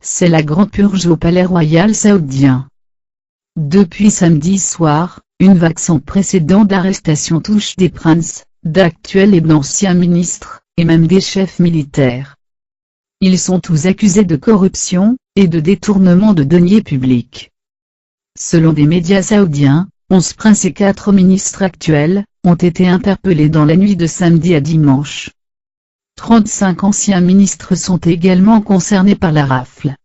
c'est la grande purge au palais royal saoudien. Depuis samedi soir, une vague sans précédent d'arrestations touche des princes, d'actuels et d'anciens ministres, et même des chefs militaires. Ils sont tous accusés de corruption, et de détournement de deniers publics. Selon des médias saoudiens, 11 princes et 4 ministres actuels, ont été interpellés dans la nuit de samedi à dimanche. 35 anciens ministres sont également concernés par la rafle.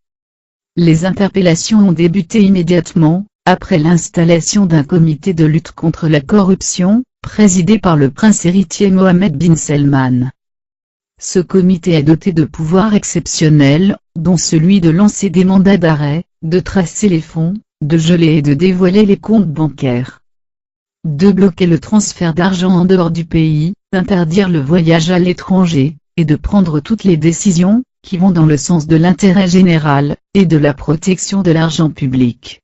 Les interpellations ont débuté immédiatement, après l'installation d'un comité de lutte contre la corruption, présidé par le prince héritier Mohammed bin Salman. Ce comité est doté de pouvoirs exceptionnels, dont celui de lancer des mandats d'arrêt, de tracer les fonds, de geler et de dévoiler les comptes bancaires, de bloquer le transfert d'argent en dehors du pays, d'interdire le voyage à l'étranger, et de prendre toutes les décisions qui vont dans le sens de l'intérêt général, et de la protection de l'argent public.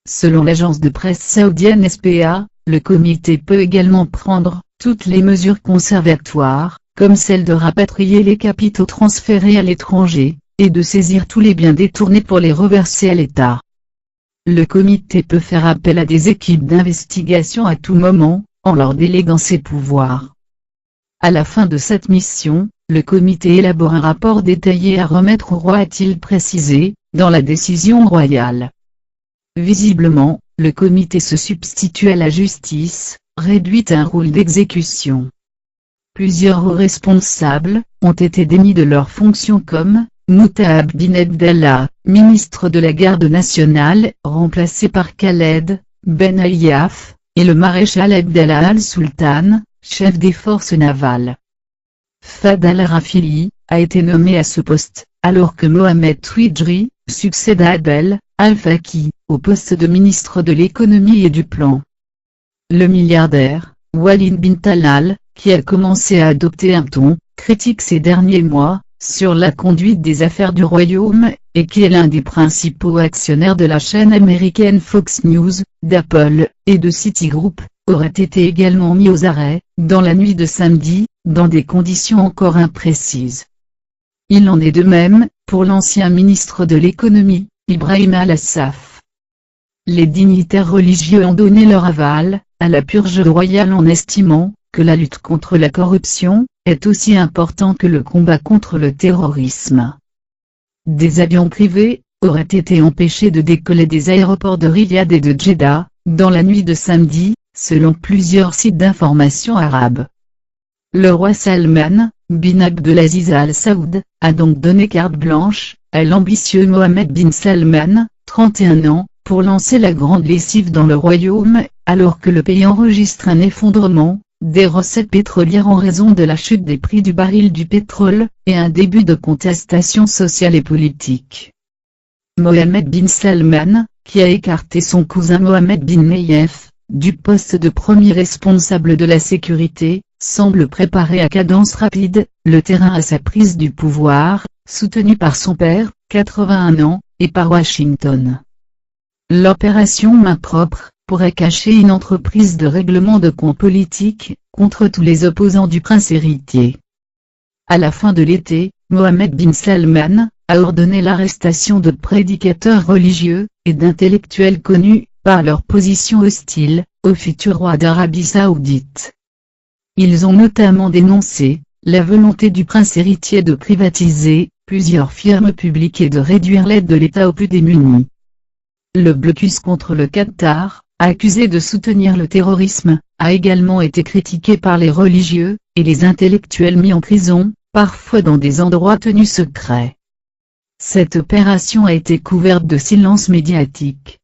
Selon l'agence de presse saoudienne SPA, le comité peut également prendre toutes les mesures conservatoires, comme celle de rapatrier les capitaux transférés à l'étranger, et de saisir tous les biens détournés pour les reverser à l'État. Le comité peut faire appel à des équipes d'investigation à tout moment, en leur déléguant ses pouvoirs. À la fin de cette mission, le comité élabore un rapport détaillé à remettre au roi, a-t-il précisé, dans la décision royale. Visiblement, le comité se substitue à la justice, réduite à un rôle d'exécution. Plusieurs hauts responsables ont été démis de leurs fonctions comme Moutab bin Abdallah, ministre de la Garde nationale, remplacé par Khaled Ben Ayyaf, et le maréchal Abdallah al-Sultan, chef des forces navales. Fahd al-Rafili a été nommé à ce poste, alors que Mohamed Twijri succède à Adel al-Faki, au poste de ministre de l'économie et du plan. Le milliardaire, Walid bin Talal, qui a commencé à adopter un ton critique ces derniers mois, sur la conduite des affaires du royaume, et qui est l'un des principaux actionnaires de la chaîne américaine Fox News, d'Apple, et de Citigroup, aurait été également mis aux arrêts, dans la nuit de samedi, dans des conditions encore imprécises. Il en est de même, pour l'ancien ministre de l'économie, Ibrahim Al-Assaf. Les dignitaires religieux ont donné leur aval à la purge royale en estimant que la lutte contre la corruption est aussi importante que le combat contre le terrorisme. Des avions privés auraient été empêchés de décoller des aéroports de Riyad et de Jeddah, dans la nuit de samedi, selon plusieurs sites d'information arabes. Le roi Salman bin Abdelaziz Al Saoud a donc donné carte blanche à l'ambitieux Mohammed bin Salman, 31 ans, pour lancer la grande lessive dans le royaume, alors que le pays enregistre un effondrement des recettes pétrolières en raison de la chute des prix du baril du pétrole, et un début de contestation sociale et politique. Mohammed bin Salman, qui a écarté son cousin Mohammed bin Nayef du poste de premier responsable de la sécurité, semble préparer à cadence rapide le terrain à sa prise du pouvoir, soutenu par son père, 81 ans, et par Washington. L'opération main propre pourrait cacher une entreprise de règlement de comptes politiques, contre tous les opposants du prince héritier. À la fin de l'été, Mohammed bin Salman a ordonné l'arrestation de prédicateurs religieux, et d'intellectuels connus, par leur position hostile, au futur roi d'Arabie Saoudite. Ils ont notamment dénoncé la volonté du prince héritier de privatiser plusieurs firmes publiques et de réduire l'aide de l'État aux plus démunis. Le blocus contre le Qatar, accusé de soutenir le terrorisme, a également été critiqué par les religieux, et les intellectuels mis en prison, parfois dans des endroits tenus secrets. Cette opération a été couverte de silence médiatique.